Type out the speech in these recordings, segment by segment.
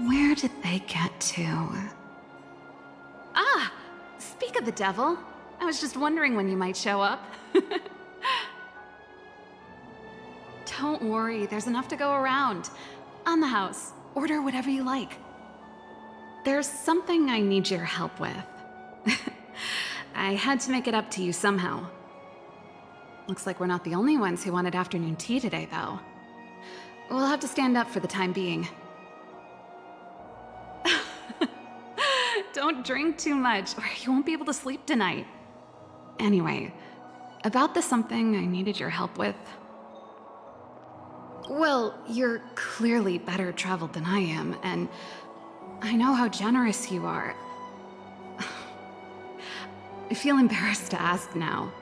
Where did they get to? Ah! Speak of the devil. I was just wondering when you might show up. Don't worry, there's enough to go around. On the house. Order whatever you like. There's something I need your help with. I had to make it up to you somehow. Looks like we're not the only ones who wanted afternoon tea today, though. We'll have to stand up for the time being. Don't drink too much, or you won't be able to sleep tonight. Anyway, about the something I needed your help with. Well, you're clearly better traveled than I am, and I know how generous you are. I feel embarrassed to ask now.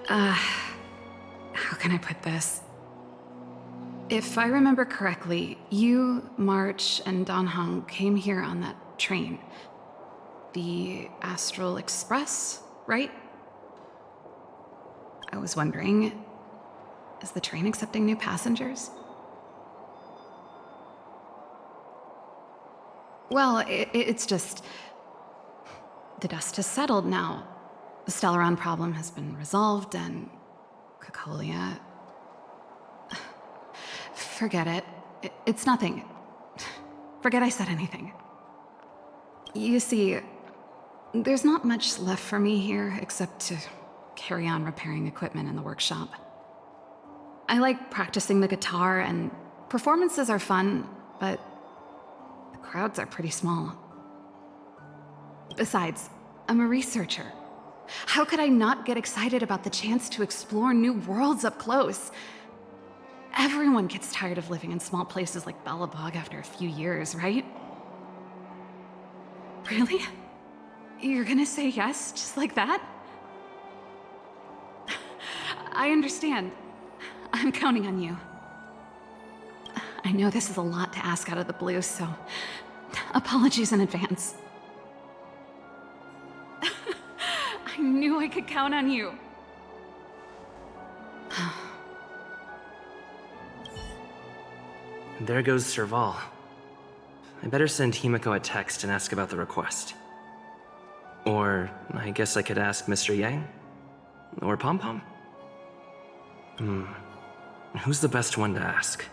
How can I put this? If I remember correctly, you, March, and Don Hung came here on that train. The Astral Express, right? I was wondering, is the train accepting new passengers? Well, it's just... the dust has settled now. The Stellaron problem has been resolved, and Cacolia... Forget it. It's nothing. Forget I said anything. You see, there's not much left for me here except to carry on repairing equipment in the workshop. I like practicing the guitar, and performances are fun, but the crowds are pretty small. Besides, I'm a researcher. How could I not get excited about the chance to explore new worlds up close? Everyone gets tired of living in small places like Belobog after a few years, right? Really? You're gonna say yes, just like that? I understand. I'm counting on you. I know this is a lot to ask out of the blue, so apologies in advance. I knew I could count on you. There goes Serval. I better send Himiko a text and ask about the request. Or I guess I could ask Mr. Yang? Or Pom Pom? Who's the best one to ask?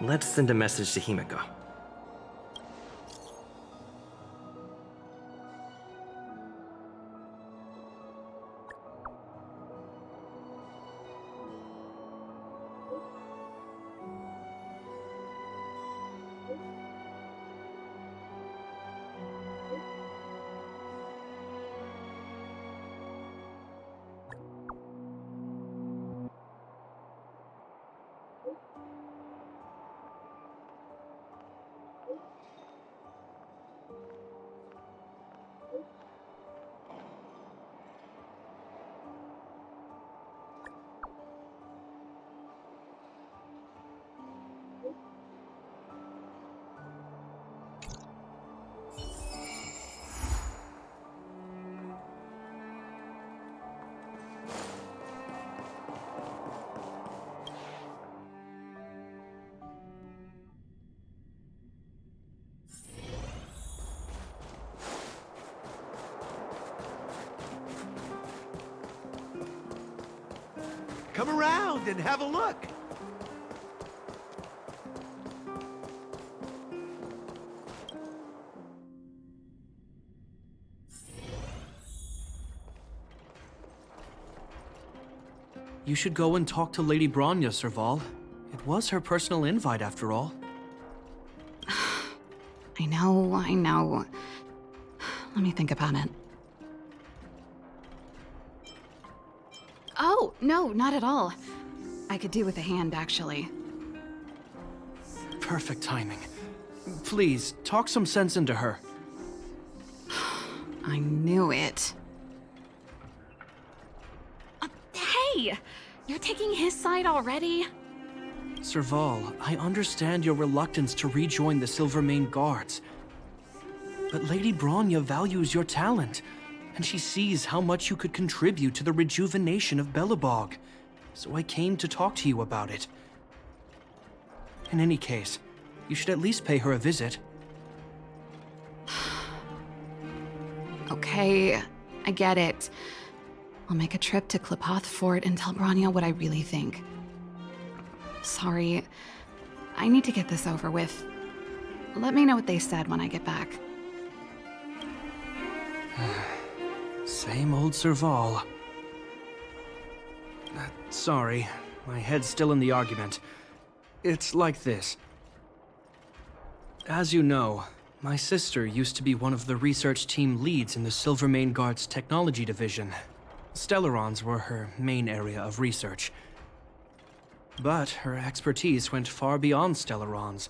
Let's send a message to Himiko. Come around and have a look. You should go and talk to Lady Bronya, Serval. It was her personal invite, after all. I know. Let me think about it. Oh, no, not at all. I could do with a hand, actually. Perfect timing. Please, talk some sense into her. I knew it. Hey! You're taking his side already? Serval, I understand your reluctance to rejoin the Silvermane Guards. But Lady Bronya values your talent, and she sees how much you could contribute to the rejuvenation of Belobog. so I came to talk to you about it. In any case, you should at least pay her a visit. Okay, I get it. I'll make a trip to Klapoth Fort and tell Branya what I really think. Sorry, I need to get this over with. Let me know what they said when I get back. Same old Serval. Sorry, my head's still in the argument. It's like this. As you know, my sister used to be one of the research team leads in the Silvermane Guard's technology division. Stellarons were her main area of research. But her expertise went far beyond Stellarons.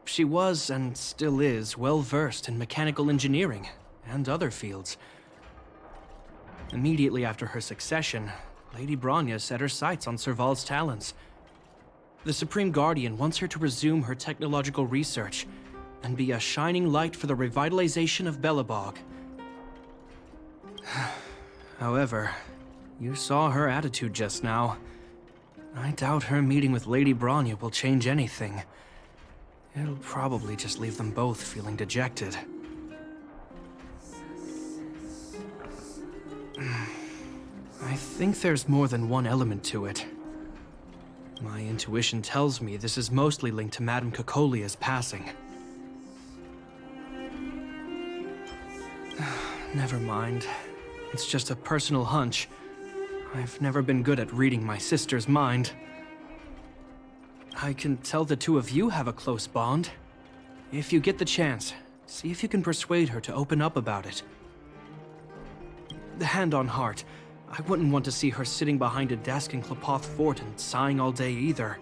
She was, and still is, well versed in mechanical engineering and other fields. Immediately after her succession, Lady Branya set her sights on Serval's talents. The Supreme Guardian wants her to resume her technological research and be a shining light for the revitalization of Belobog. However, you saw her attitude just now. I doubt her meeting with Lady Branya will change anything. It'll probably just leave them both feeling dejected. I think there's more than one element to it. My intuition tells me this is mostly linked to Madame Cocolia's passing. Never mind. It's just a personal hunch. I've never been good at reading my sister's mind. I can tell the two of you have a close bond. If you get the chance, see if you can persuade her to open up about it. Hand on heart, I wouldn't want to see her sitting behind a desk in Klapoth Fort and sighing all day either.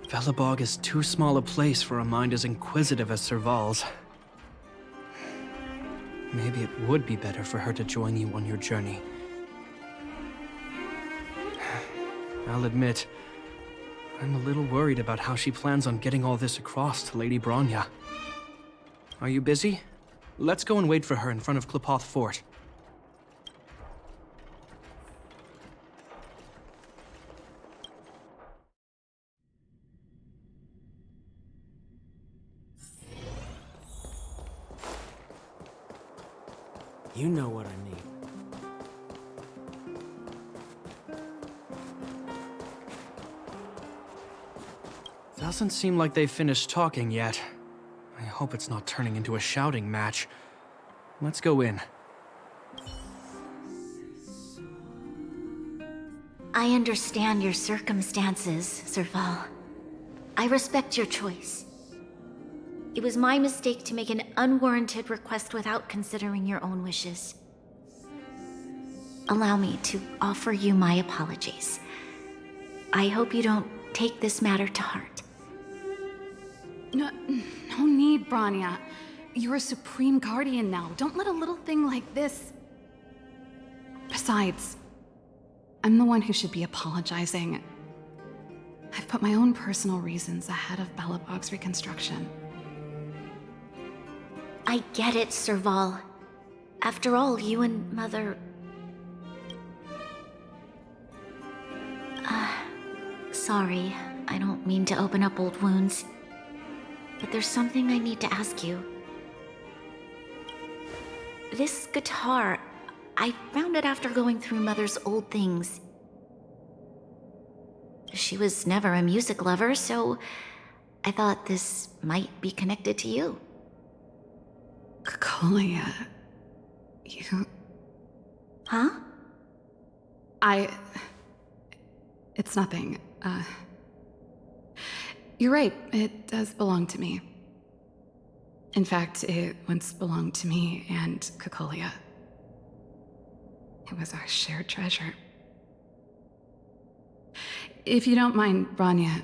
Belobog is too small a place for a mind as inquisitive as Serval's. Maybe it would be better for her to join you on your journey. I'll admit, I'm a little worried about how she plans on getting all this across to Lady Branya. Are you busy? Let's go and wait for her in front of Klapoth Fort. You know what I need. Doesn't seem like they've finished talking yet. I hope it's not turning into a shouting match. Let's go in. I understand your circumstances, Serval. I respect your choice. It was my mistake to make an unwarranted request without considering your own wishes. Allow me to offer you my apologies. I hope you don't take this matter to heart. No need, Branya. You're a Supreme Guardian now. Don't let a little thing like this... Besides, I'm the one who should be apologizing. I've put my own personal reasons ahead of Belobog's reconstruction. I get it, Serval. After all, you and Mother... Sorry, I don't mean to open up old wounds. But there's something I need to ask you. This guitar, I found it after going through Mother's old things. She was never a music lover, so I thought this might be connected to you. Cocolia... You... Huh? It's nothing. You're right, it does belong to me. In fact, it once belonged to me and Cocolia. It was our shared treasure. If you don't mind, Branya,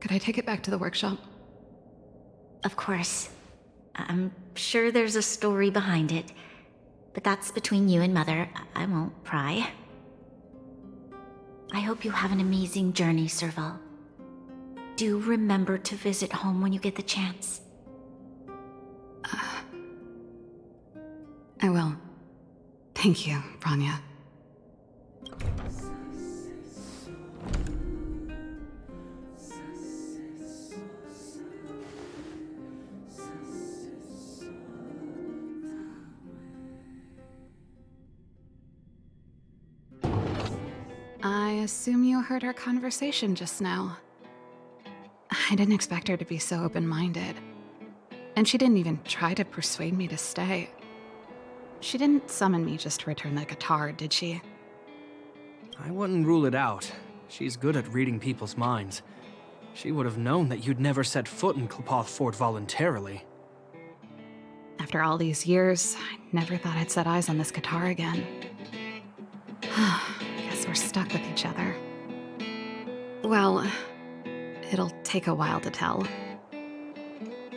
could I take it back to the workshop? Of course. I'm sure there's a story behind it, but that's between you and Mother. I won't pry. I hope you have an amazing journey, Serval. Do remember to visit home when you get the chance. I will. Thank you, Branya. assume you heard our conversation just now. I didn't expect her to be so open-minded. And she didn't even try to persuade me to stay. She didn't summon me just to return the guitar, did she? I wouldn't rule it out. She's good at reading people's minds. She would have known that you'd never set foot in Clopoth Fort voluntarily. After all these years, I never thought I'd set eyes on this guitar again. Guess we're stuck with each other. Well, it'll take a while to tell.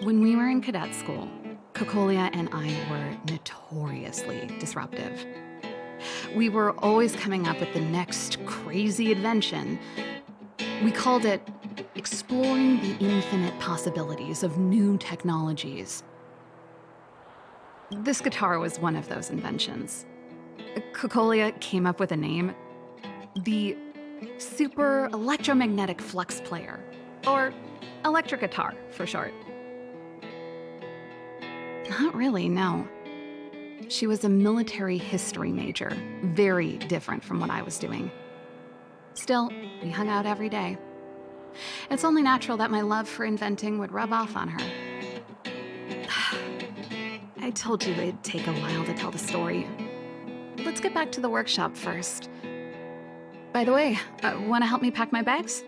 When we were in cadet school, Cocolia and I were notoriously disruptive. We were always coming up with the next crazy invention. We called it exploring the infinite possibilities of new technologies. This guitar was one of those inventions. Cocolia came up with a name, the Super Electromagnetic Flux Player, or electric guitar for short. Not really, no. She was a military history major, very different from what I was doing. Still, we hung out every day. It's only natural that my love for inventing would rub off on her. I told you it'd take a while to tell the story. Let's get back to the workshop first. By the way, want to help me pack my bags?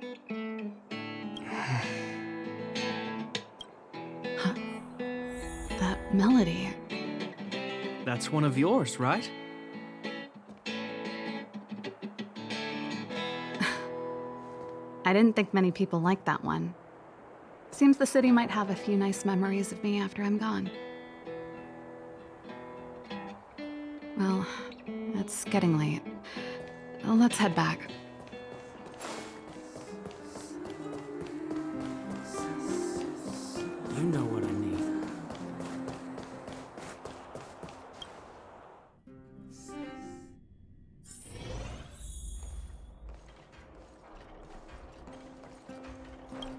Huh? That melody. That's one of yours, right? I didn't think many people liked that one. Seems the city might have a few nice memories of me after I'm gone. Well, it's getting late. Let's head back. You know what I need.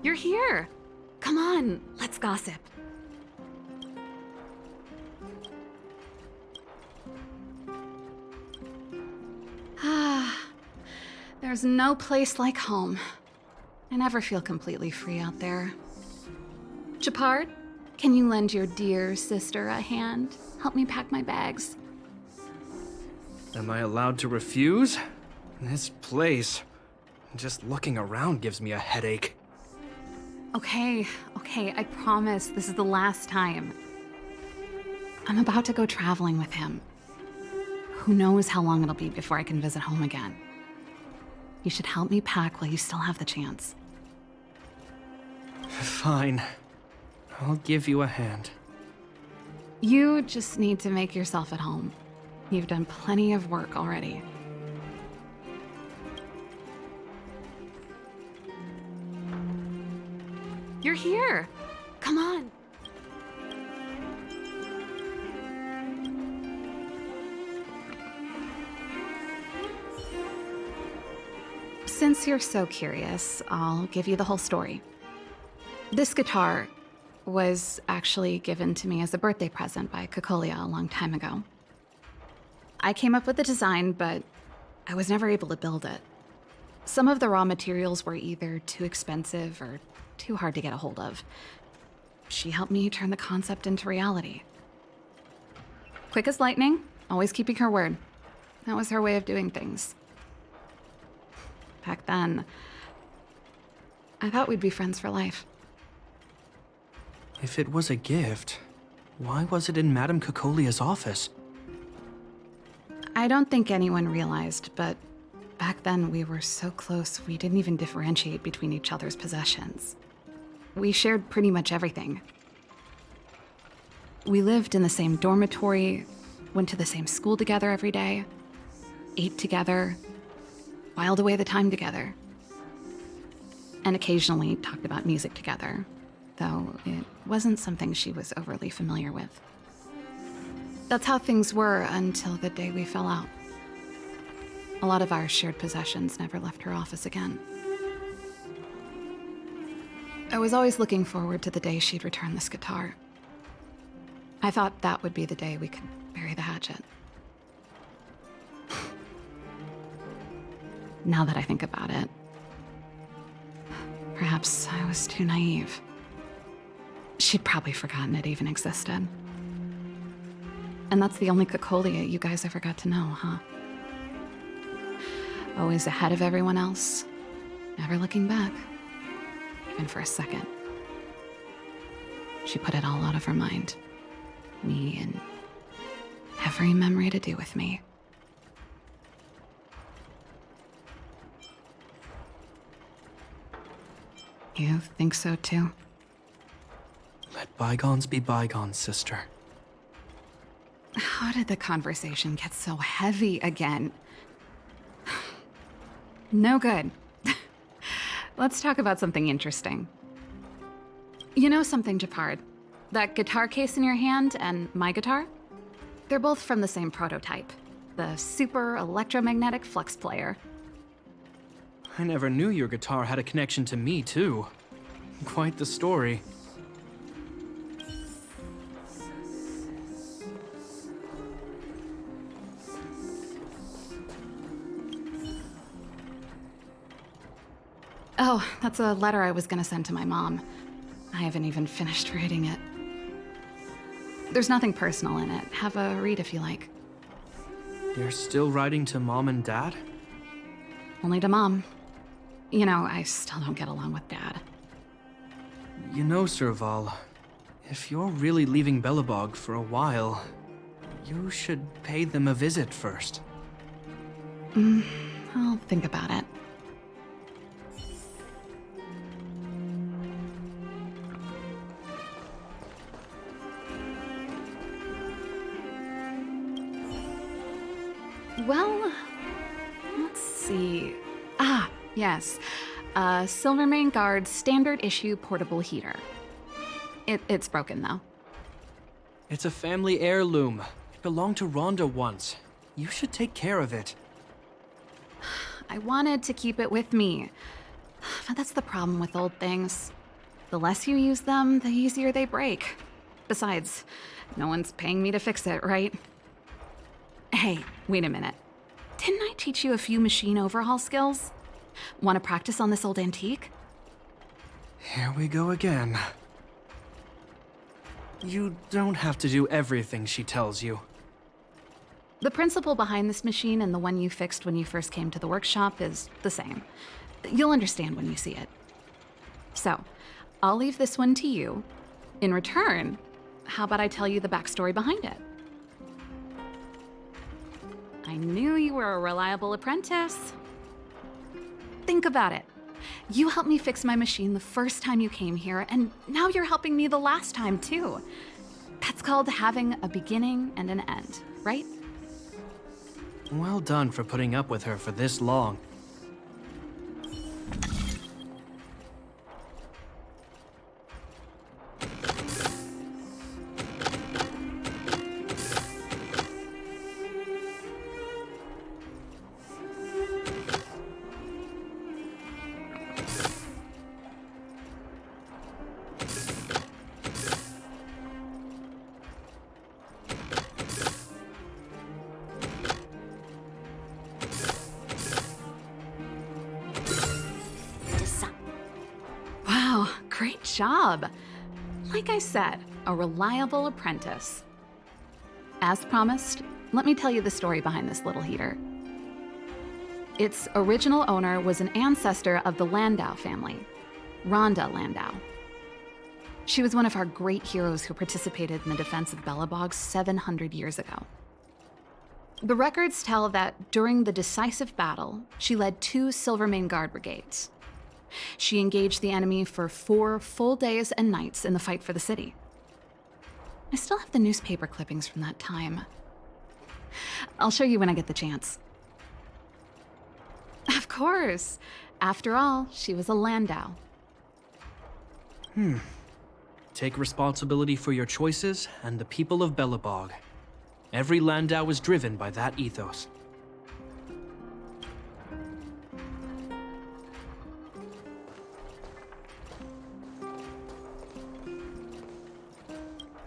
You're here! Come on, let's gossip. There's no place like home. I never feel completely free out there. Chapard, can you lend your dear sister a hand? Help me pack my bags. Am I allowed to refuse? This place, just looking around gives me a headache. Okay, I promise this is the last time. I'm about to go traveling with him. Who knows how long it'll be before I can visit home again. You should help me pack while you still have the chance. Fine. I'll give you a hand. You just need to make yourself at home. You've done plenty of work already. You're here! Come on! Since you're so curious, I'll give you the whole story. This guitar was actually given to me as a birthday present by Cocolia a long time ago. I came up with the design, but I was never able to build it. Some of the raw materials were either too expensive or too hard to get a hold of. She helped me turn the concept into reality. Quick as lightning, always keeping her word. That was her way of doing things. Back then, I thought we'd be friends for life. If it was a gift, why was it in Madame Cocolia's office? I don't think anyone realized, but back then we were so close we didn't even differentiate between each other's possessions. We shared pretty much everything. We lived in the same dormitory, went to the same school together every day, ate together, whiled away the time together, and occasionally talked about music together, though it wasn't something she was overly familiar with. That's how things were until the day we fell out. A lot of our shared possessions never left her office again. I was always looking forward to the day she'd return this guitar. I thought that would be the day we could bury the hatchet. now that I think about it. Perhaps I was too naive. She'd probably forgotten it even existed. And that's the only Cocolia you guys ever got to know, huh? Always ahead of everyone else, never looking back, even for a second. She put it all out of her mind. Me and every memory to do with me. You think so too? Let bygones be bygones, sister. How did the conversation get so heavy again? No good. Let's talk about something interesting. You know something, Japard? That guitar case in your hand and my guitar? They're both from the same prototype. The super electromagnetic flux player. I never knew your guitar had a connection to me, too. Quite the story. Oh, that's a letter I was gonna send to my mom. I haven't even finished reading it. There's nothing personal in it. Have a read if you like. You're still writing to Mom and Dad? Only to Mom. You know, I still don't get along with Dad. You know, Serval, if you're really leaving Belobog for a while, you should pay them a visit first. I'll think about it. Well, let's see. Ah, yes. Silvermane Guard's standard issue portable heater. It's broken, though. It's a family heirloom. It belonged to Rhonda once. You should take care of it. I wanted to keep it with me. But that's the problem with old things. The less you use them, the easier they break. Besides, no one's paying me to fix it, right? Hey, wait a minute. Didn't I teach you a few machine overhaul skills? Want to practice on this old antique? Here we go again. You don't have to do everything she tells you. The principle behind this machine and the one you fixed when you first came to the workshop is the same. You'll understand when you see it. So, I'll leave this one to you. In return, how about I tell you the backstory behind it? I knew you were a reliable apprentice. Think about it. You helped me fix my machine the first time you came here, and now you're helping me the last time, too. That's called having a beginning and an end, right? Well done for putting up with her for this long. Wow, great job. Like I said, a reliable apprentice. As promised, let me tell you the story behind this little heater. Its original owner was an ancestor of the Landau family, Rhonda Landau. She was one of our great heroes who participated in the defense of Belobog 700 years ago. The records tell that during the decisive battle, she led 2 Silvermane Guard brigades. She engaged the enemy for 4 full days and nights in the fight for the city. I still have the newspaper clippings from that time. I'll show you when I get the chance. Of course. After all, she was a Landau. Take responsibility for your choices and the people of Belobog. Every Landau is driven by that ethos.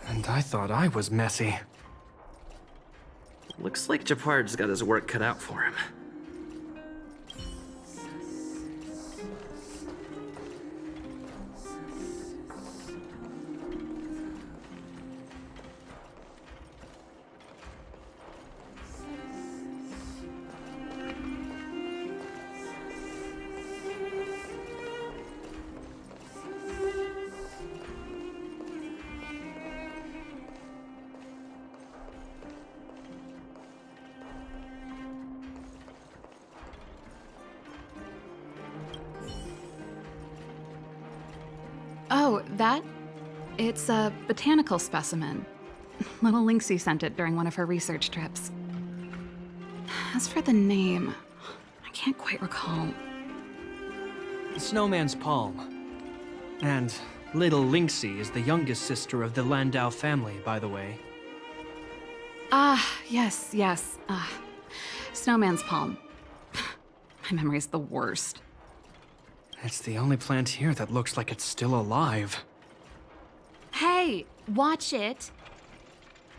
And I thought I was messy. Looks like Japard's got his work cut out for him. that? It's a botanical specimen. Little Lynxie sent it during one of her research trips. As for the name, I can't quite recall. Snowman's Palm. And little Lynxie is the youngest sister of the Landau family, by the way. Ah, yes. Snowman's Palm. My memory's the worst. It's the only plant here that looks like it's still alive. Hey, watch it!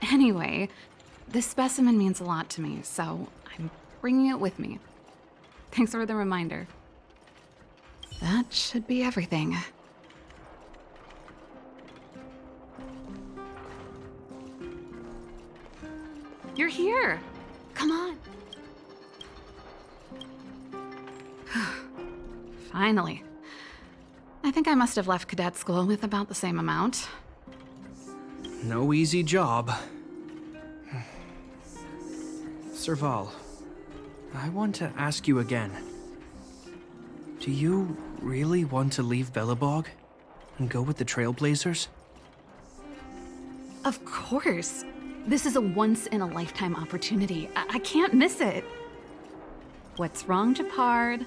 Anyway, this specimen means a lot to me, so I'm bringing it with me. Thanks for the reminder. That should be everything. You're here! Come on! Finally. I think I must have left cadet school with about the same amount. No easy job. Serval, I want to ask you again. Do you really want to leave Belobog and go with the Trailblazers? Of course. This is a once-in-a-lifetime opportunity. I can't miss it. What's wrong, Japard?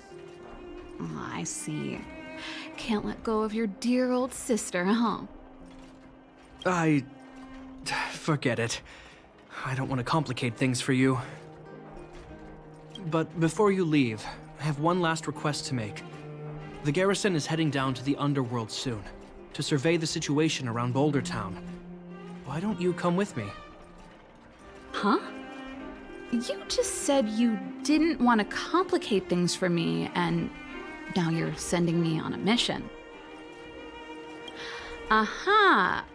Oh, I see. Can't let go of your dear old sister, huh? Forget it. I don't want to complicate things for you. But before you leave, I have one last request to make. The garrison is heading down to the Underworld soon, to survey the situation around Boulder Town. Why don't you come with me? Huh? You just said you didn't want to complicate things for me, and now you're sending me on a mission. Aha!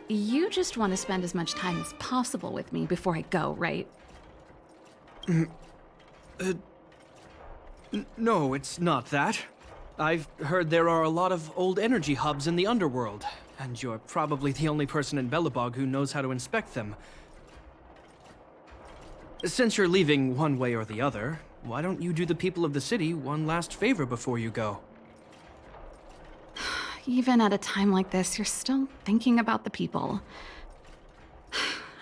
You just want to spend as much time as possible with me before I go, right? No, it's not that. I've heard there are a lot of old energy hubs in the Underworld, and you're probably the only person in Belobog who knows how to inspect them. Since you're leaving one way or the other, why don't you do the people of the city one last favor before you go? Even at a time like this, you're still thinking about the people.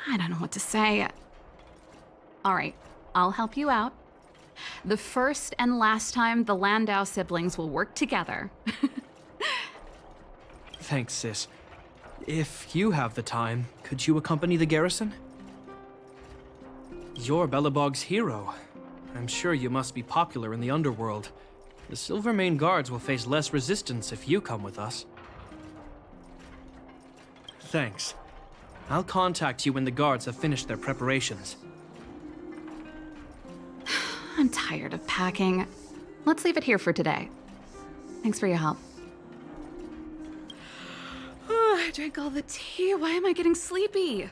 I don't know what to say. All right, I'll help you out. The first and last time the Landau siblings will work together. Thanks, sis. If you have the time, could you accompany the garrison? You're Belobog's hero. I'm sure you must be popular in the Underworld. The Silvermane Guards will face less resistance if you come with us. Thanks. I'll contact you when the guards have finished their preparations. I'm tired of packing. Let's leave it here for today. Thanks for your help. I drank all the tea. Why am I getting sleepy?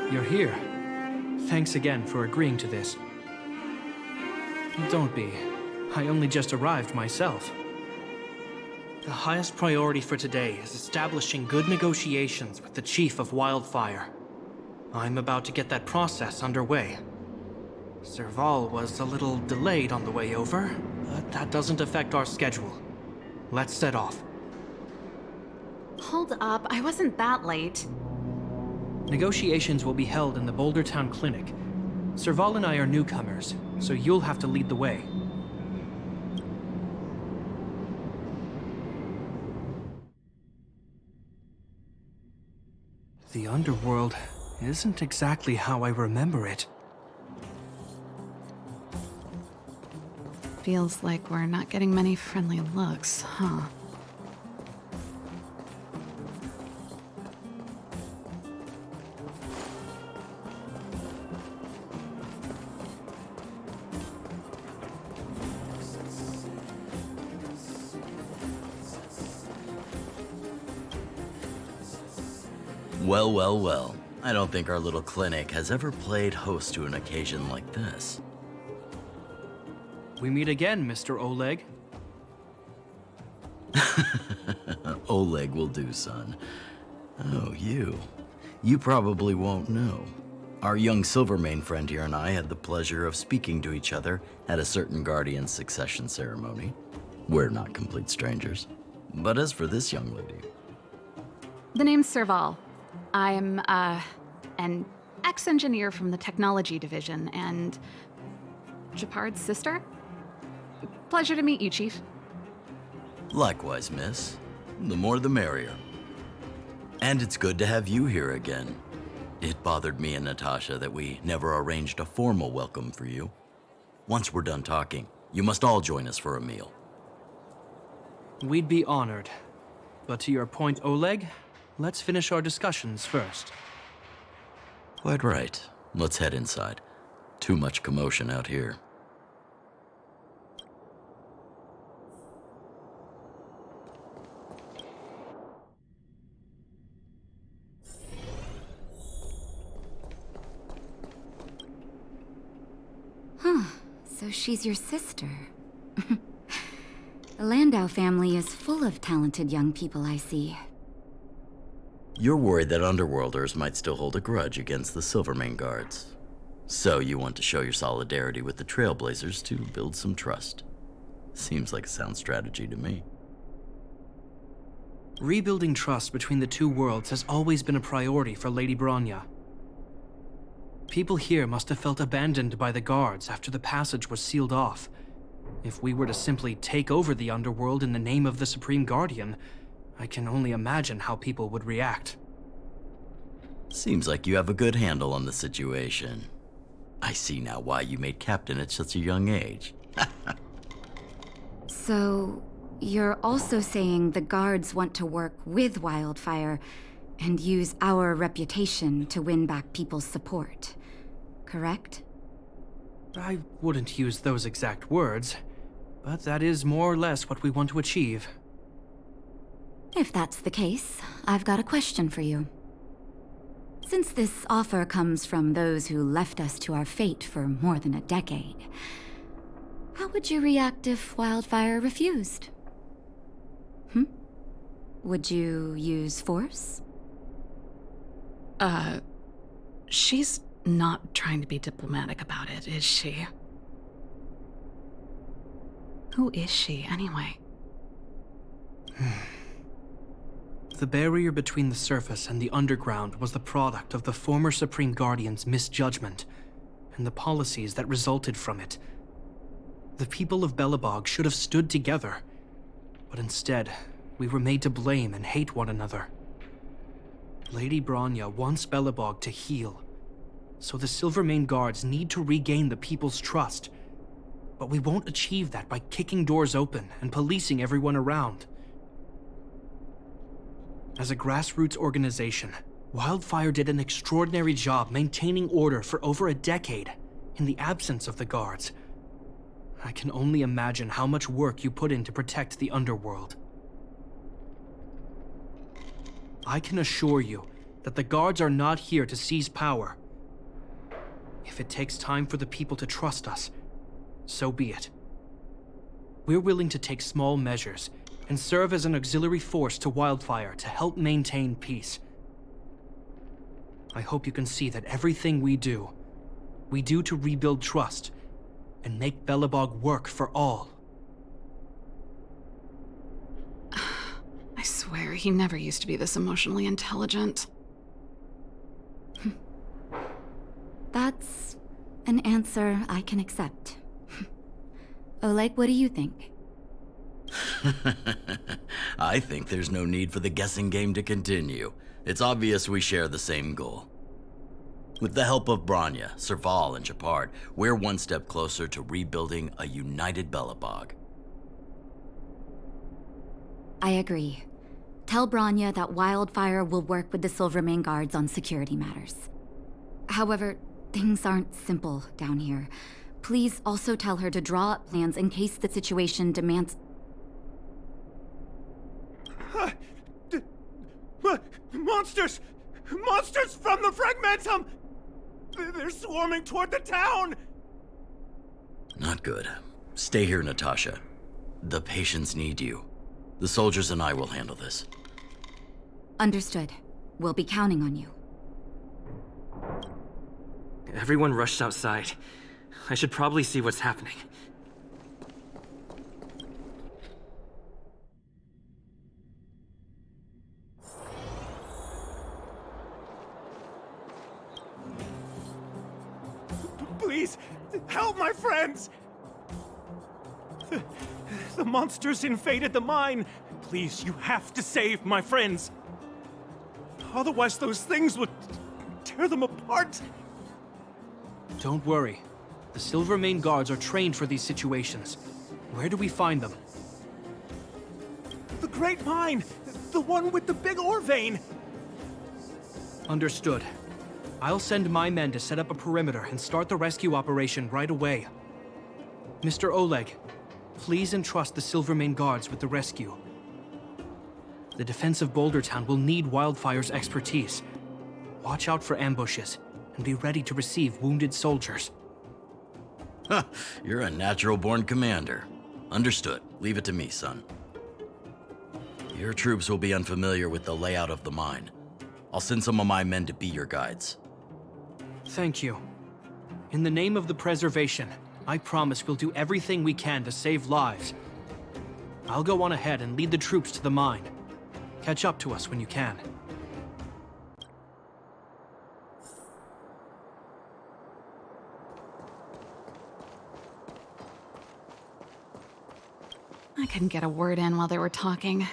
You're here. Thanks again for agreeing to this. Don't be. I only just arrived myself. The highest priority for today is establishing good negotiations with the chief of Wildfire. I'm about to get that process underway. Serval was a little delayed on the way over, but that doesn't affect our schedule. Let's set off. Hold up, I wasn't that late. Negotiations will be held in the Boulder Town Clinic. Serval and I are newcomers, so you'll have to lead the way. The Underworld isn't exactly how I remember it. Feels like we're not getting many friendly looks, huh? Well, well, well. I don't think our little clinic has ever played host to an occasion like this. We meet again, Mr. Oleg. Oleg will do, son. Oh, you. You probably won't know. Our young Silvermane friend here and I had the pleasure of speaking to each other at a certain Guardian succession ceremony. We're not complete strangers. But as for this young lady... The name's Serval. I'm, an ex-engineer from the technology division and Japard's sister? Pleasure to meet you, Chief. Likewise, miss. The more the merrier. And it's good to have you here again. It bothered me and Natasha that we never arranged a formal welcome for you. Once we're done talking, you must all join us for a meal. We'd be honored. But to your point, Oleg, let's finish our discussions first. Quite right. Let's head inside. Too much commotion out here. So she's your sister. The Landau family is full of talented young people, I see. You're worried that Underworlders might still hold a grudge against the Silvermane guards. So you want to show your solidarity with the Trailblazers to build some trust. Seems like a sound strategy to me. Rebuilding trust between the two worlds has always been a priority for Lady Bronya. People here must have felt abandoned by the guards after the passage was sealed off. If we were to simply take over the Underworld in the name of the Supreme Guardian, I can only imagine how people would react. Seems like you have a good handle on the situation. I see now why you made captain at such a young age. So, you're also saying the guards want to work with Wildfire and use our reputation to win back people's support, correct? I wouldn't use those exact words, but that is more or less what we want to achieve. If that's the case, I've got a question for you. Since this offer comes from those who left us to our fate for more than a decade, how would you react if Wildfire refused? Would you use force? She's not trying to be diplomatic about it, is she? Who is she, anyway? The barrier between the surface and the underground was the product of the former Supreme Guardian's misjudgment and the policies that resulted from it. The people of Belobog should have stood together, but instead, we were made to blame and hate one another. Lady Bronya wants Belobog to heal, so the Silvermane guards need to regain the people's trust. But we won't achieve that by kicking doors open and policing everyone around. As a grassroots organization, Wildfire did an extraordinary job maintaining order for over a decade in the absence of the guards. I can only imagine how much work you put in to protect the Underworld. I can assure you that the guards are not here to seize power. If it takes time for the people to trust us, so be it. We're willing to take small measures, and serve as an auxiliary force to Wildfire to help maintain peace. I hope you can see that everything we do to rebuild trust and make Belobog work for all. I swear, he never used to be this emotionally intelligent. That's an answer I can accept. Oleg, what do you think? I think there's no need for the guessing game to continue. It's obvious we share the same goal. With the help of Branya, Serval, and Japard, we're one step closer to rebuilding a united Belobog. I agree. Tell Branya that Wildfire will work with the Silvermane Guards on security matters. However, things aren't simple down here. Please also tell her to draw up plans in case the situation demands... Monsters! Monsters from the Fragmentum! They're swarming toward the town! Not good. Stay here, Natasha. The patients need you. The soldiers and I will handle this. Understood. We'll be counting on you. Everyone rushed outside. I should probably see what's happening. Please, help my friends! The monsters invaded the mine. Please, you have to save my friends. Otherwise, those things would tear them apart. Don't worry. The Silvermane Guards are trained for these situations. Where do we find them? The Great Mine! The one with the big ore vein! Understood. I'll send my men to set up a perimeter and start the rescue operation right away. Mr. Oleg, please entrust the Silvermane Guards with the rescue. The defense of Boulder Town will need Wildfire's expertise. Watch out for ambushes and be ready to receive wounded soldiers. Huh, you're a natural-born commander. Understood. Leave it to me, son. Your troops will be unfamiliar with the layout of the mine. I'll send some of my men to be your guides. Thank you. In the name of the preservation, I promise we'll do everything we can to save lives. I'll go on ahead and lead the troops to the mine. Catch up to us when you can. I couldn't get a word in while they were talking.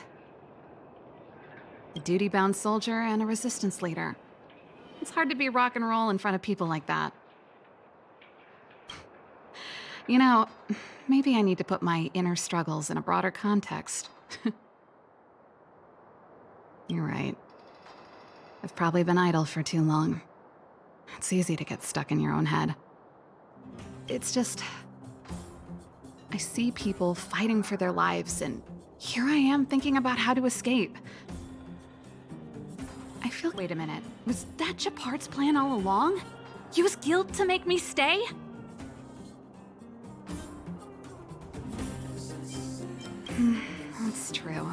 A duty-bound soldier and a resistance leader. It's hard to be rock and roll in front of people like that. You know, maybe I need to put my inner struggles in a broader context. You're right. I've probably been idle for too long. It's easy to get stuck in your own head. It's just... I see people fighting for their lives, and here I am thinking about how to escape. I feel... Wait a minute. Was that Japard's plan all along? Use guilt to make me stay? That's true.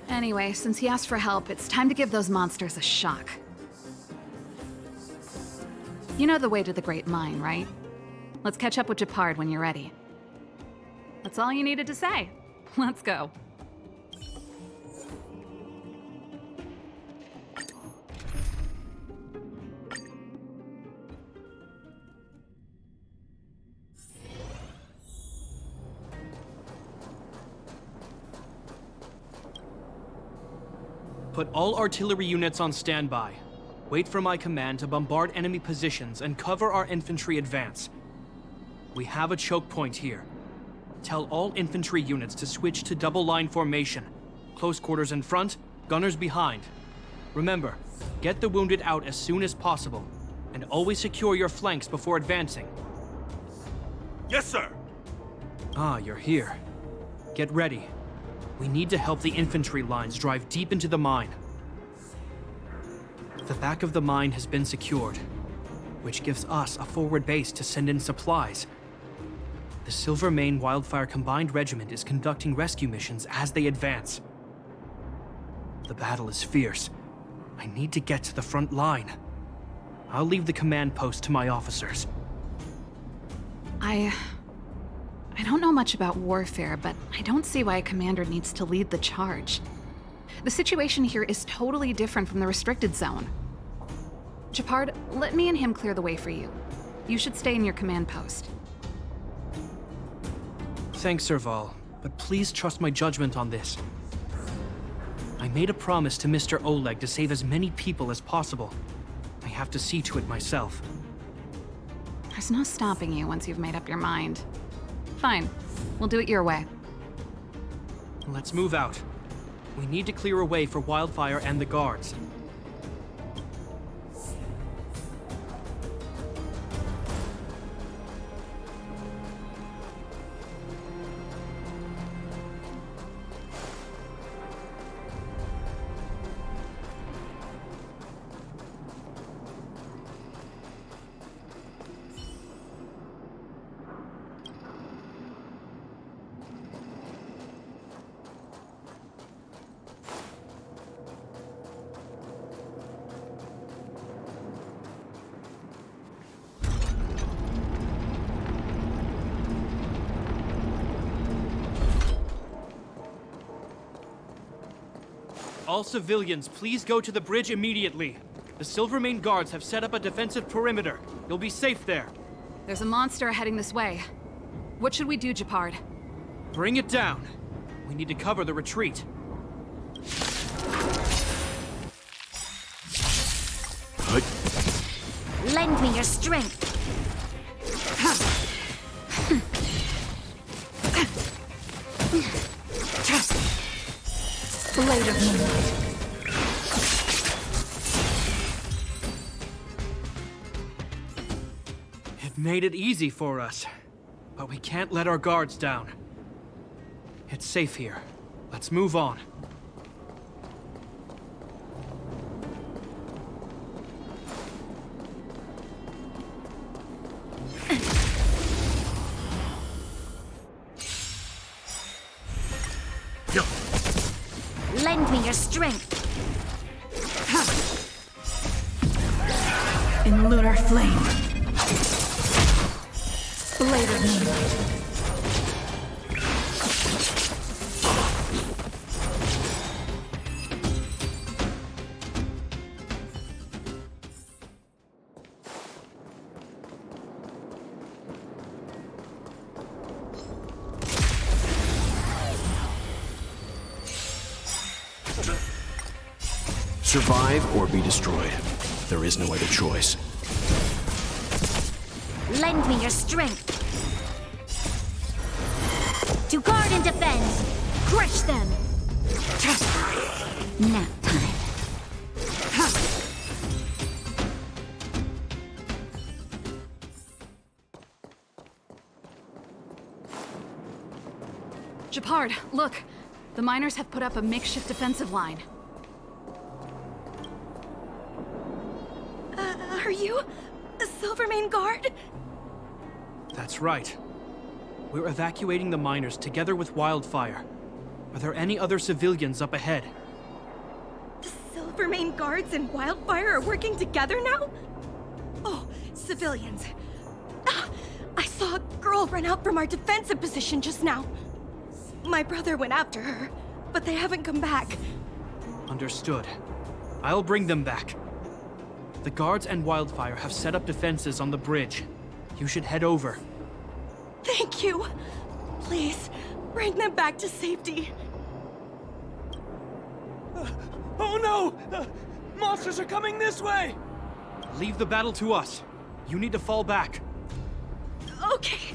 Anyway, since he asked for help, it's time to give those monsters a shock. You know the way to the Great Mine, right? Let's catch up with Japard when you're ready. That's all you needed to say. Let's go. Put all artillery units on standby. Wait for my command to bombard enemy positions and cover our infantry advance. We have a choke point here. Tell all infantry units to switch to double line formation. Close quarters in front, gunners behind. Remember, get the wounded out as soon as possible, and always secure your flanks before advancing. Yes, sir! Ah, you're here. Get ready. We need to help the infantry lines drive deep into the mine. The back of the mine has been secured, which gives us a forward base to send in supplies. The Silvermane Wildfire Combined Regiment is conducting rescue missions as they advance. The battle is fierce. I need to get to the front line. I'll leave the command post to my officers. I don't know much about warfare, but I don't see why a commander needs to lead the charge. The situation here is totally different from the restricted zone. Japard, let me and him clear the way for you. You should stay in your command post. Thanks, Serval, but please trust my judgment on this. I made a promise to Mr. Oleg to save as many people as possible. I have to see to it myself. There's no stopping you once you've made up your mind. Fine. We'll do it your way. Let's move out. We need to clear a way for Wildfire and the guards. All civilians, please go to the bridge immediately. The Silvermane guards have set up a defensive perimeter. You'll be safe there. There's a monster heading this way. What should we do, Japard? Bring it down. We need to cover the retreat. Lend me your strength. Blade of moonlight. It made it easy for us, but we can't let our guards down. It's safe here. Let's move on. Lend me your strength. In lunar flame. Blade of moonlight. Survive or be destroyed. There is no other choice. Lend me your strength. To guard and defend. Crush them. Nap time. Japard, look. The miners have put up a makeshift defensive line. Are you a Silvermane guard? That's right. We're evacuating the miners together with Wildfire. Are there any other civilians up ahead? The Silvermane guards and Wildfire are working together now? Oh, civilians. I saw a girl run out from our defensive position just now. My brother went after her, but they haven't come back. Understood. I'll bring them back. The guards and Wildfire have set up defenses on the bridge. You should head over. Thank you. Please, bring them back to safety. Oh no! Monsters are coming this way! Leave the battle to us. You need to fall back. Okay.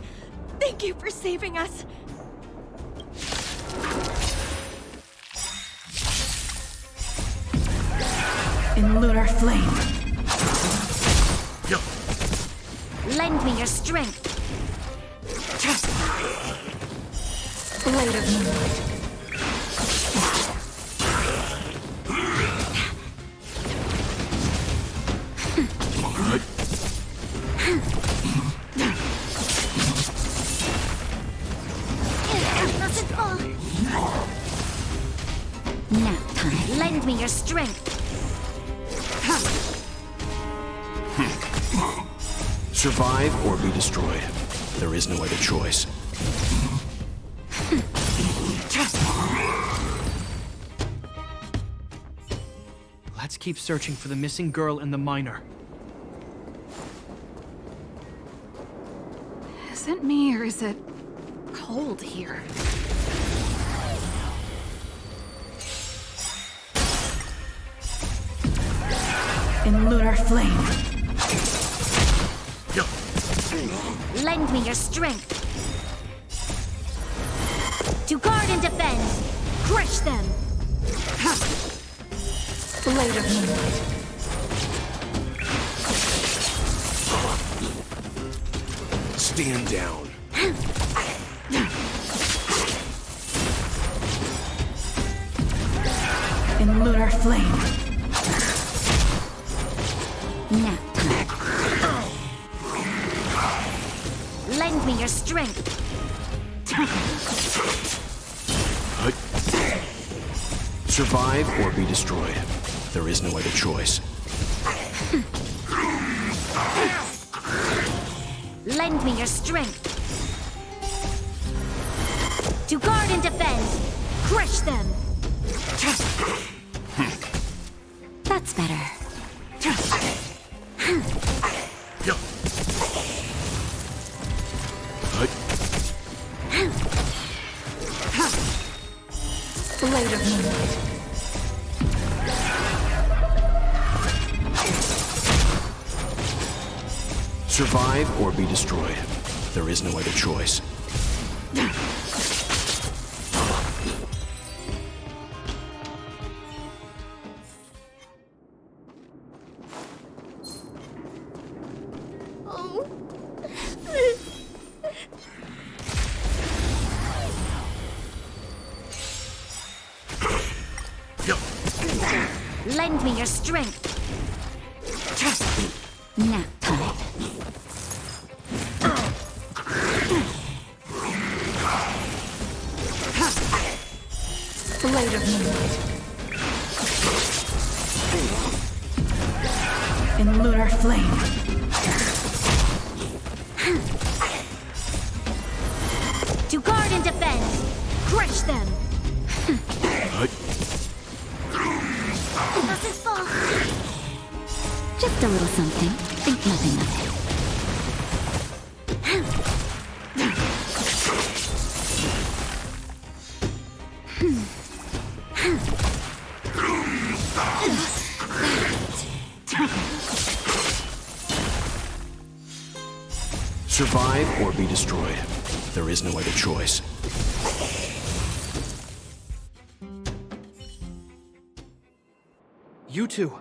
Thank you for saving us. In lunar flame. Lend me your strength. Blade of moonlight. Survive or be destroyed. There is no other choice. Let's keep searching for the missing girl and the miner. Is it me or is it cold here? In lunar flame. Lend me your strength. To guard and defend. Crush them. Blade of moonlight. Stand down. In lunar flame. Nap time. Lend me your strength. Survive or be destroyed. There is no other choice. Lend me your strength. To guard and defend. Crush them. That's better. Blade of moonlight. Survive or be destroyed. There is no other choice. Lend me your strength. Nap time. Blade of moonlight. In lunar flame. To guard and defend. Crush them. Doesn't fall. Just a little something. Think nothing of it. Survive or be destroyed. There is no other choice. You two,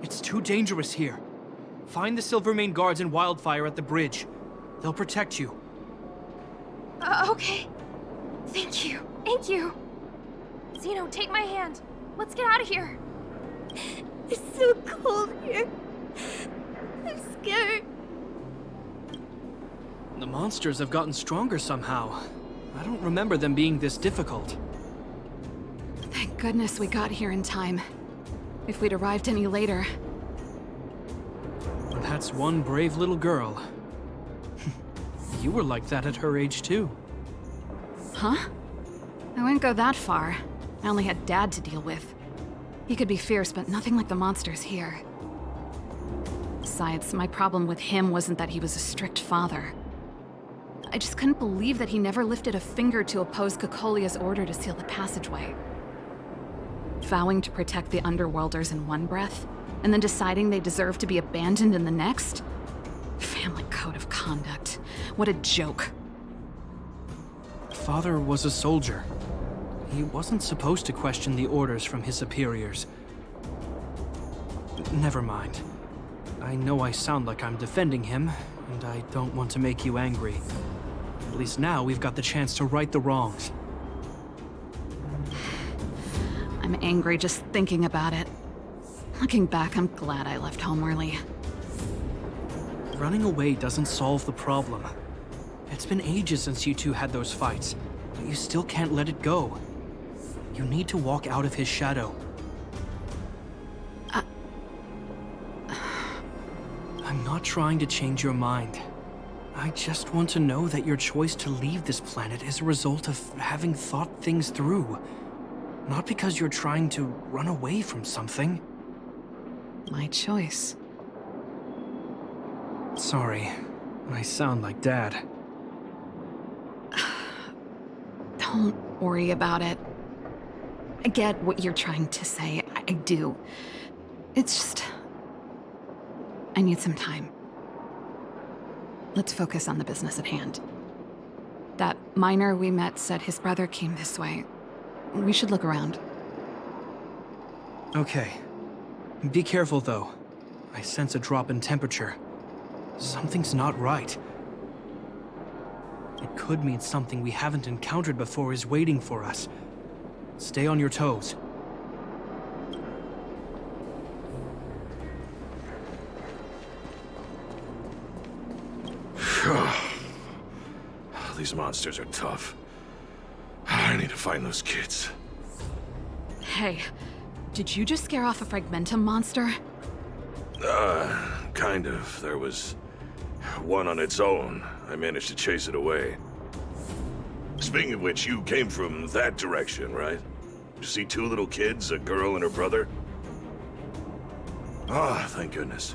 it's too dangerous here. Find the Silvermane guards and Wildfire at the bridge. They'll protect you. Okay. Thank you. Thank you. Zeno, take my hand. Let's get out of here. It's so cold here. I'm scared. The monsters have gotten stronger somehow. I don't remember them being this difficult. Thank goodness we got here in time. If we'd arrived any later... That's one brave little girl. You were like that at her age, too. Huh? I wouldn't go that far. I only had Dad to deal with. He could be fierce, but nothing like the monsters here. Besides, my problem with him wasn't that he was a strict father. I just couldn't believe that he never lifted a finger to oppose Cocolia's order to seal the passageway. Vowing to protect the Underworlders in one breath, and then deciding they deserve to be abandoned in the next? Family code of conduct. What a joke. Father was a soldier. He wasn't supposed to question the orders from his superiors. Never mind. I know I sound like I'm defending him, and I don't want to make you angry. At least now we've got the chance to right the wrongs. I'm angry just thinking about it. Looking back, I'm glad I left home early. Running away doesn't solve the problem. It's been ages since you two had those fights, but you still can't let it go. You need to walk out of his shadow. I'm not trying to change your mind. I just want to know that your choice to leave this planet is a result of having thought things through. Not because you're trying to run away from something. My choice. Sorry, I sound like Dad. Don't worry about it. I get what you're trying to say. I do. It's just... I need some time. Let's focus on the business at hand. That miner we met said his brother came this way. We should look around. Okay. Be careful, though. I sense a drop in temperature. Something's not right. It could mean something we haven't encountered before is waiting for us. Stay on your toes. These monsters are tough. I need to find those kids. Hey, did you just scare off a Fragmentum monster? Kind of. There was one on its own. I managed to chase it away. Speaking of which, you came from that direction, right? Did you see two little kids, a girl and her brother? Ah, thank goodness.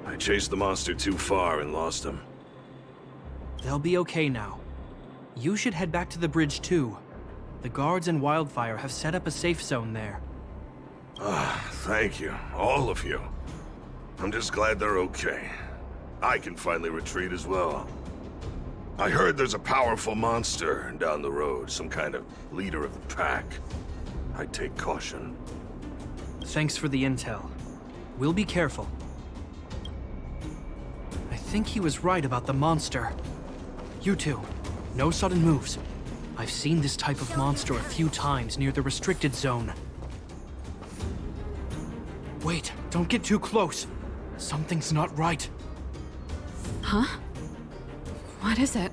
I chased the monster too far and lost them. They'll be okay now. You should head back to the bridge, too. The guards and Wildfire have set up a safe zone there. Ah, thank you. All of you. I'm just glad they're okay. I can finally retreat as well. I heard there's a powerful monster down the road, some kind of leader of the pack. I'd take caution. Thanks for the intel. We'll be careful. I think he was right about the monster. You two, no sudden moves. I've seen this type of monster a few times near the restricted zone. Wait, don't get too close. Something's not right. Huh? What is it?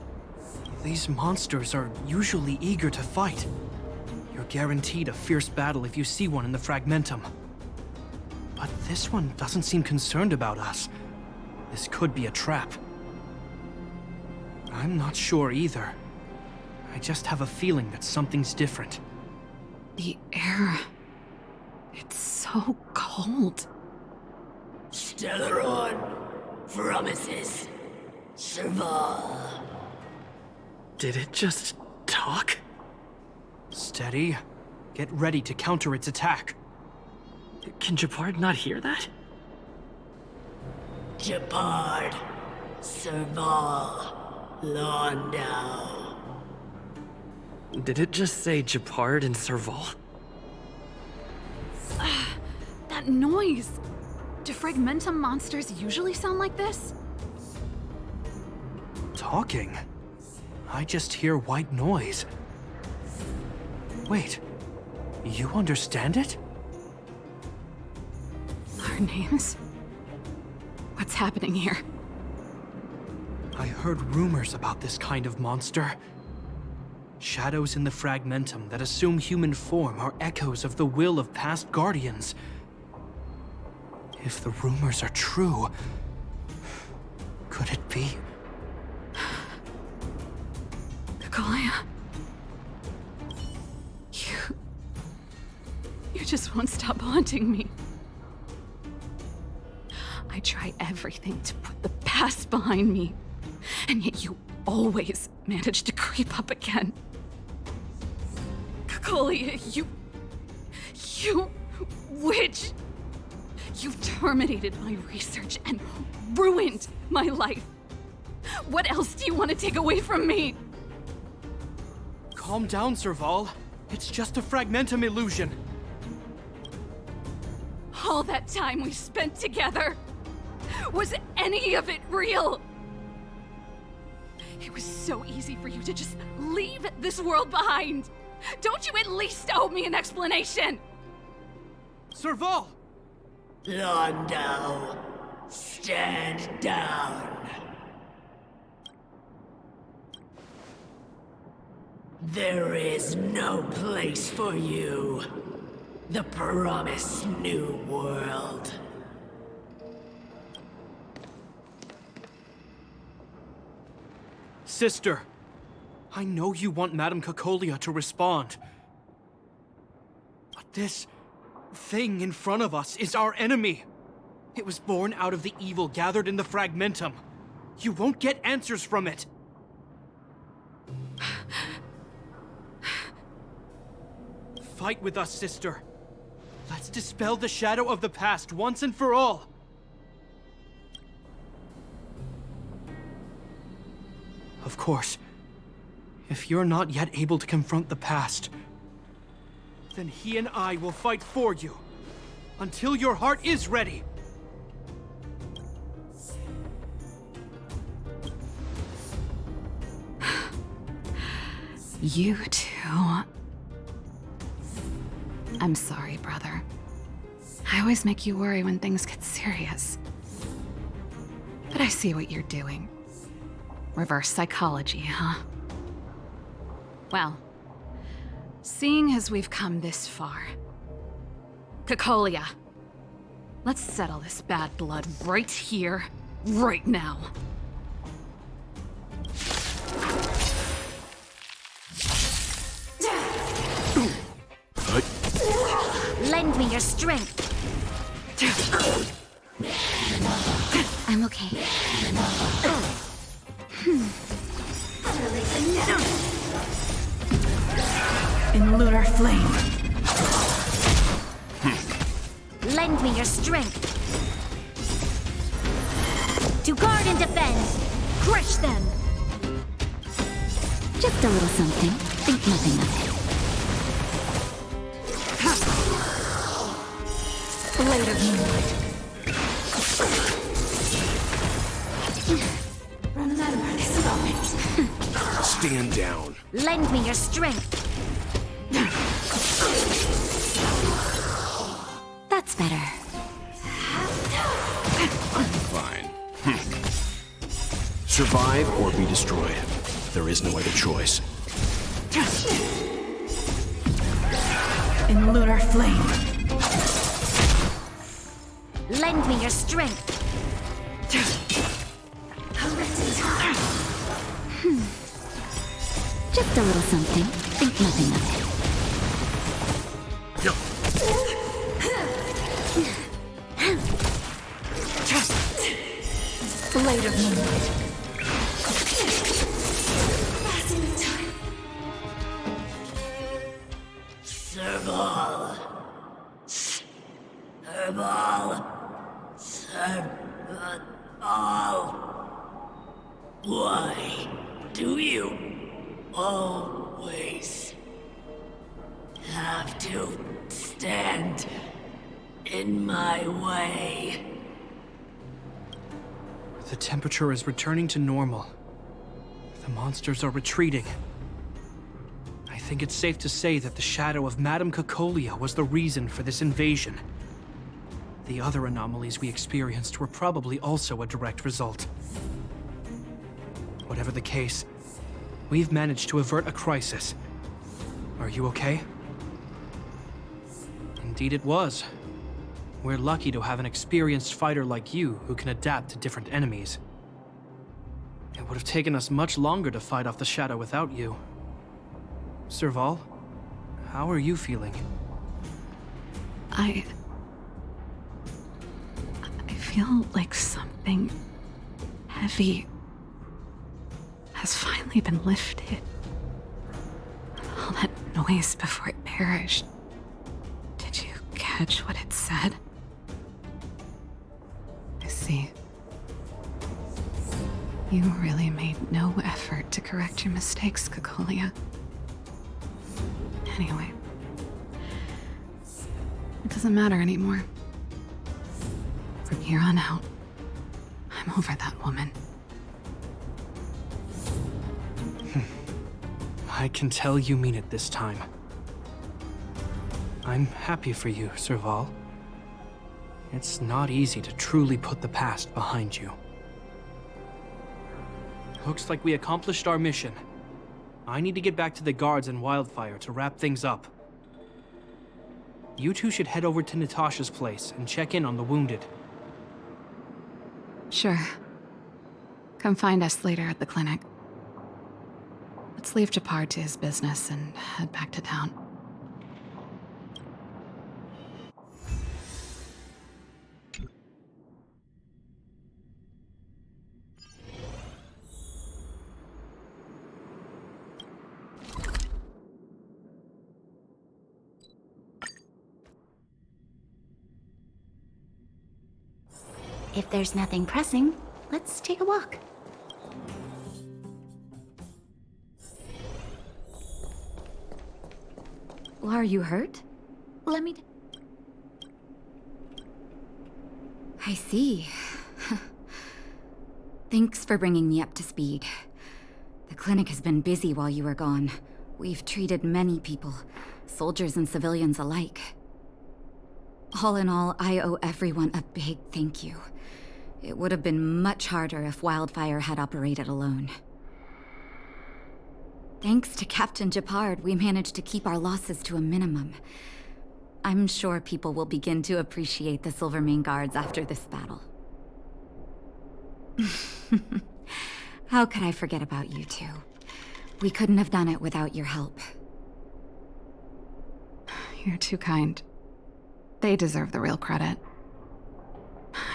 These monsters are usually eager to fight. You're guaranteed a fierce battle if you see one in the Fragmentum. But this one doesn't seem concerned about us. This could be a trap. I'm not sure either. I just have a feeling that something's different. The air... It's so cold. Stellaron promises Serval. Did it just talk? Steady. Get ready to counter its attack. Can Japard not hear that? Japard, Serval, Landau. Did it just say Japard and Serval? That noise! Do Fragmentum monsters usually sound like this? Talking? I just hear white noise. Wait, you understand it? Our names? What's happening here? I heard rumors about this kind of monster. Shadows in the Fragmentum that assume human form are echoes of the will of past guardians. If the rumors are true, could it be? Nicolia? You just won't stop haunting me. I try everything to put the past behind me, and yet you always manage to creep up again. Nicolia, you witch! You've terminated my research and ruined my life. What else do you want to take away from me? Calm down, Serval. It's just a Fragmentum illusion. All that time we spent together, was any of it real? It was so easy for you to just leave this world behind. Don't you at least owe me an explanation? Serval! Landau, stand down. There is no place for you. The promised new world. Sister, I know you want Madame Cacolia to respond. But this thing in front of us is our enemy. It was born out of the evil gathered in the Fragmentum. You won't get answers from it. Fight with us, sister. Let's dispel the shadow of the past once and for all. Of course, if you're not yet able to confront the past, then he and I will fight for you until your heart is ready. You two. I'm sorry, brother. I always make you worry when things get serious. But I see what you're doing. Reverse psychology, huh? Well, seeing as we've come this far, Cacolia, let's settle this bad blood right here, right now. Lend me your strength. I'm okay. In lunar flame. Lend me your strength. To guard and defend. Crush them. Just a little something. Think nothing of it. Blade of moonlight. Remember this moment. Stand down. Lend me your strength. That's better. Fine. Survive or be destroyed. There is no other choice. In lunar flame. Lend me your strength. Just a little something. Think nothing of it. Blade of moonlight. Serval. Serval. Serval. Why do you always have to stand in my way? The temperature is returning to normal. The monsters are retreating. I think it's safe to say that the shadow of Madame Cacolia was the reason for this invasion. The other anomalies we experienced were probably also a direct result. Whatever the case, we've managed to avert a crisis. Are you okay? Indeed it was. We're lucky to have an experienced fighter like you who can adapt to different enemies. It would have taken us much longer to fight off the shadow without you. Serval, how are you feeling? I feel like something heavy has finally been lifted. All that noise before it perished. Did you catch what it said? I see. You really made no effort to correct your mistakes, Cacolia. Anyway, it doesn't matter anymore. From here on out, I'm over that woman. I can tell you mean it this time. I'm happy for you, Serval. It's not easy to truly put the past behind you. Looks like we accomplished our mission. I need to get back to the guards and Wildfire to wrap things up. You two should head over to Natasha's place and check in on the wounded. Sure. Come find us later at the clinic. Let's leave Japar to his business and head back to town. If there's nothing pressing, let's take a walk. Are you hurt? Let me... I see. Thanks for bringing me up to speed. The clinic has been busy while you were gone. We've treated many people, soldiers and civilians alike. All in all, I owe everyone a big thank you. It would have been much harder if Wildfire had operated alone. Thanks to Captain Japard, we managed to keep our losses to a minimum. I'm sure people will begin to appreciate the Silvermane Guards after this battle. How could I forget about you two? We couldn't have done it without your help. You're too kind. They deserve the real credit.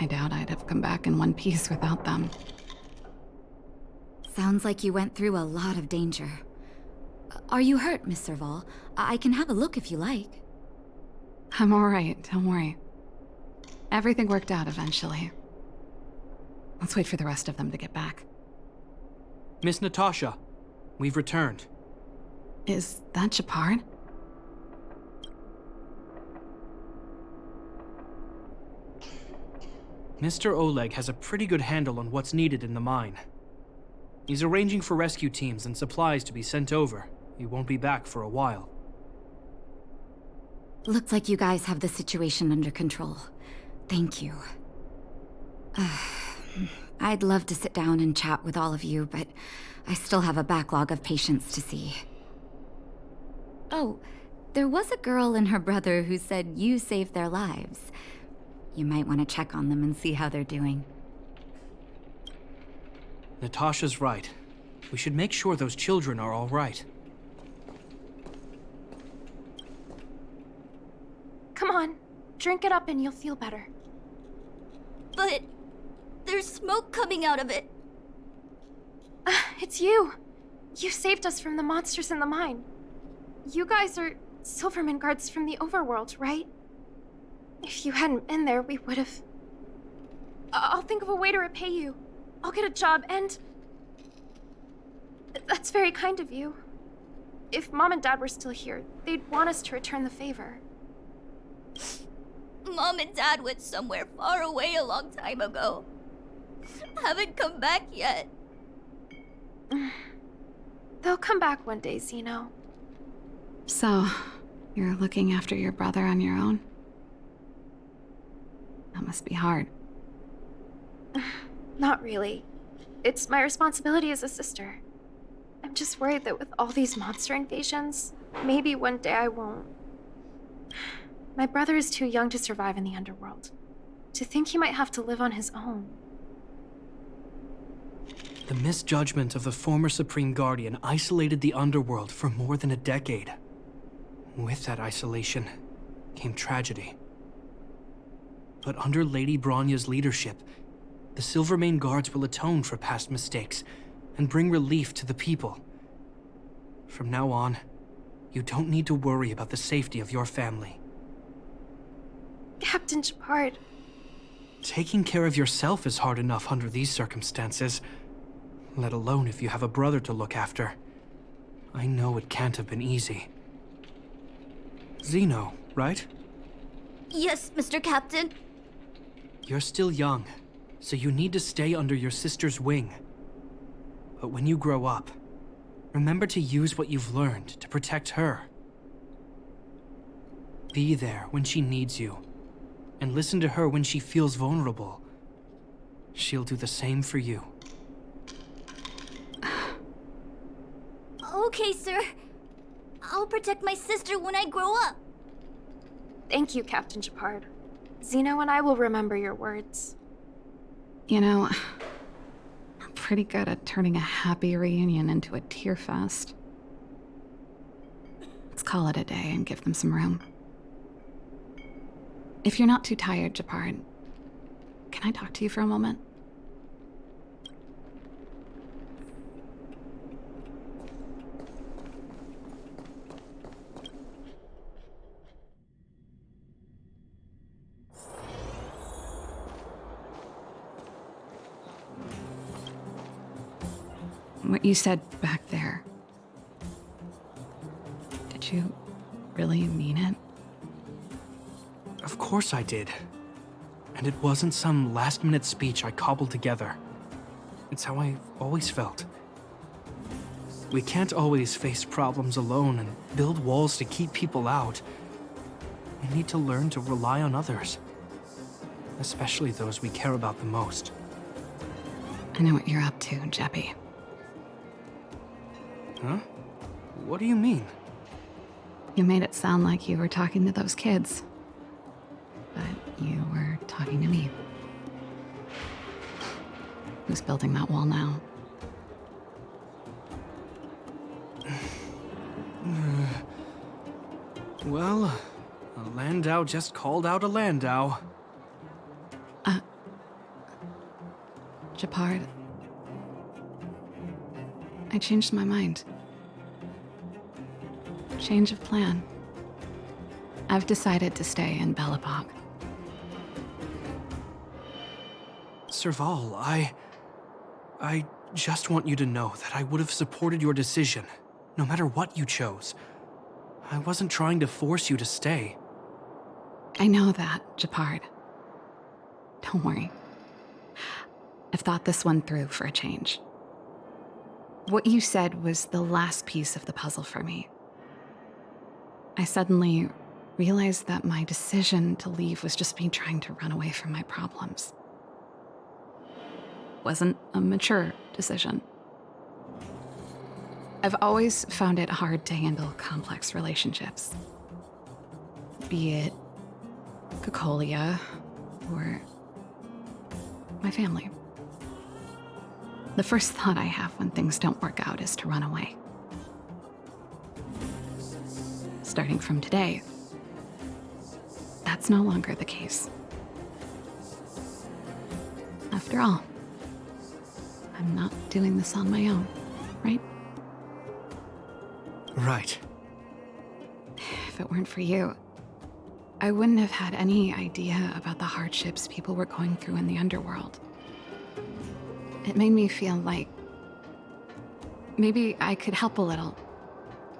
I doubt I'd have come back in one piece without them. Sounds like you went through a lot of danger. Are you hurt, Miss Serval? I can have a look if you like. I'm alright, don't worry. Everything worked out eventually. Let's wait for the rest of them to get back. Miss Natasha, we've returned. Is that Japard? Mr. Oleg has a pretty good handle on what's needed in the mine. He's arranging for rescue teams and supplies to be sent over. He won't be back for a while. Looks like you guys have the situation under control. Thank you. I'd love to sit down and chat with all of you, but I still have a backlog of patients to see. Oh, there was a girl and her brother who said you saved their lives. You might want to check on them and see how they're doing. Natasha's right. We should make sure those children are all right. Come on, drink it up and you'll feel better. But there's smoke coming out of it. It's you. You saved us from the monsters in the mine. You guys are Silvermane Guards from the Overworld, right? If you hadn't been there, we would have... I'll think of a way to repay you. I'll get a job and... That's very kind of you. If Mom and Dad were still here, they'd want us to return the favor. Mom and Dad went somewhere far away a long time ago. Haven't come back yet. They'll come back one day, Zeno. So, you're looking after your brother on your own? That must be hard. Not really. It's my responsibility as a sister. I'm just worried that with all these monster invasions, maybe one day I won't. My brother is too young to survive in the Underworld. To think he might have to live on his own. The misjudgment of the former Supreme Guardian isolated the Underworld for more than a decade. With that isolation came tragedy. But under Lady Bronya's leadership, the Silvermane Guards will atone for past mistakes and bring relief to the people. From now on, you don't need to worry about the safety of your family. Captain Japard. Taking care of yourself is hard enough under these circumstances, let alone if you have a brother to look after. I know it can't have been easy. Zeno, right? Yes, Mr. Captain. You're still young, so you need to stay under your sister's wing. But when you grow up, remember to use what you've learned to protect her. Be there when she needs you, and listen to her when she feels vulnerable. She'll do the same for you. Okay, sir. I'll protect my sister when I grow up. Thank you, Captain Japard. Zeno and I will remember your words. You know, pretty good at turning a happy reunion into a tear fest. Let's call it a day and give them some room. If you're not too tired, Japard, can I talk to you for a moment? What you said back there, did you really mean it? Of course I did. And it wasn't some last-minute speech I cobbled together. It's how I always felt. We can't always face problems alone and build walls to keep people out. We need to learn to rely on others, especially those we care about the most. I know what you're up to, Jeppy. Huh? What do you mean? You made it sound like you were talking to those kids. But you were talking to me. Who's building that wall now? Well, a Landau just called out a Landau. Japard, I changed my mind. Change of plan. I've decided to stay in Belobog. Serval, I just want you to know that I would have supported your decision, no matter what you chose. I wasn't trying to force you to stay. I know that, Japard. Don't worry. I've thought this one through for a change. What you said was the last piece of the puzzle for me. I suddenly realized that my decision to leave was just me trying to run away from my problems. Wasn't a mature decision. I've always found it hard to handle complex relationships. Be it Cocolia or my family. The first thought I have when things don't work out is to run away. Starting from today, that's no longer the case. After all, I'm not doing this on my own, right? Right. If it weren't for you, I wouldn't have had any idea about the hardships people were going through in the Underworld. It made me feel like maybe I could help a little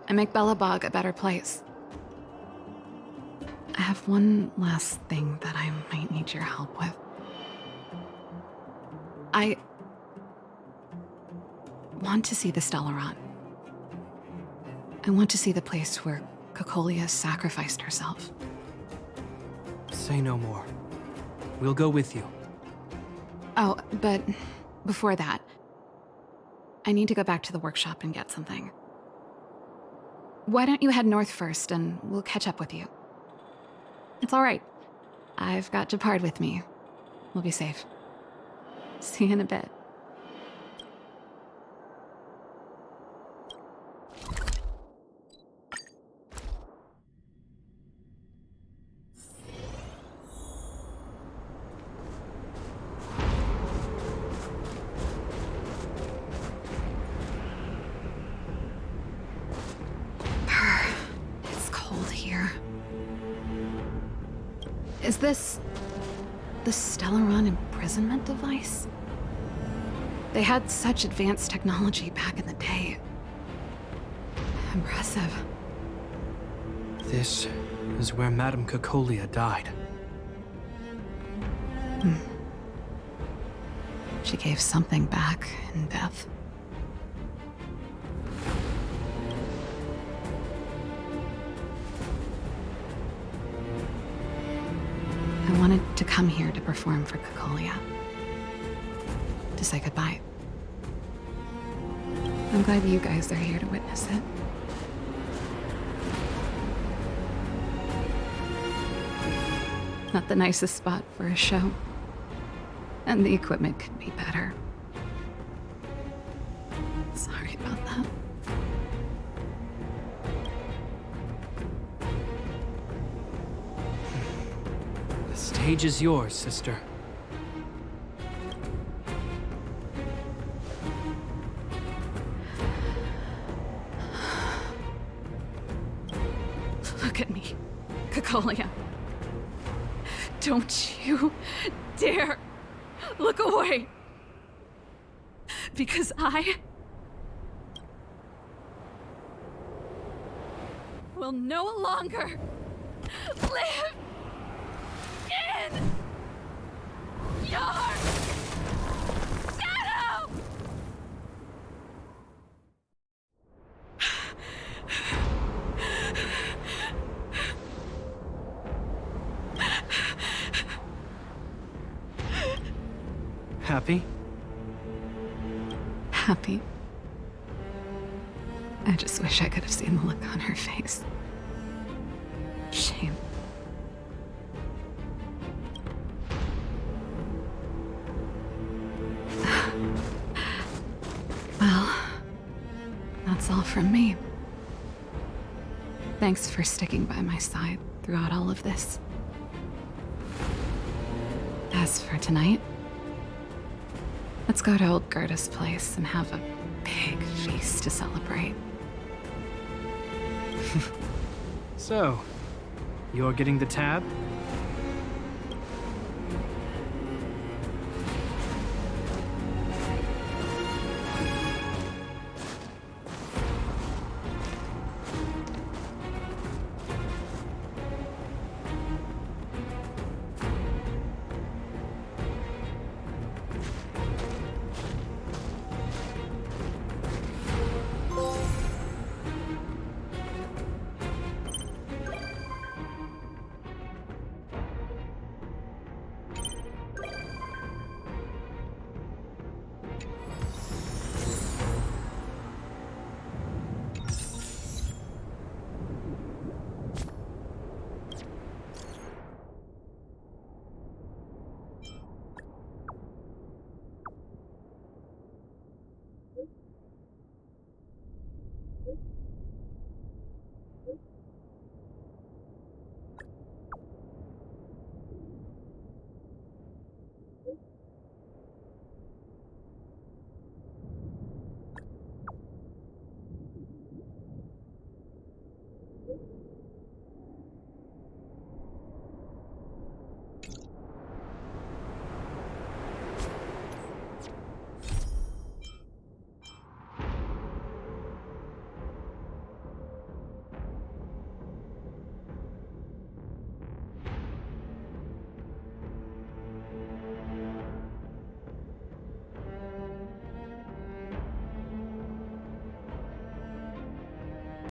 and make Belobog a better place. I have one last thing that I might need your help with. I want to see the Stellaron. I want to see the place where Cocolia sacrificed herself. Say no more. We'll go with you. Oh, but before that, I need to go back to the workshop and get something. Why don't you head north first and we'll catch up with you? It's all right. I've got Japard with me. We'll be safe. See you in a bit. It's cold here. Is this the Stellaron imprisonment device? They had such advanced technology back in the day. Impressive. This is where Madame Cocolia died. She gave something back in death. I wanted to come here to perform for Cocolia. To say goodbye. I'm glad you guys are here to witness it. Not the nicest spot for a show. And the equipment could be better. Sorry about that. The stage is yours, sister. Look at me, Kakolia. Don't you dare look away. Because I will no longer live in your shadow! Happy? Happy. I just wish I could have seen the look on her face. Shame. Well, that's all from me. Thanks for sticking by my side throughout all of this. As for tonight, let's go to old Goethe's place and have a big feast to celebrate. So, you're getting the tab?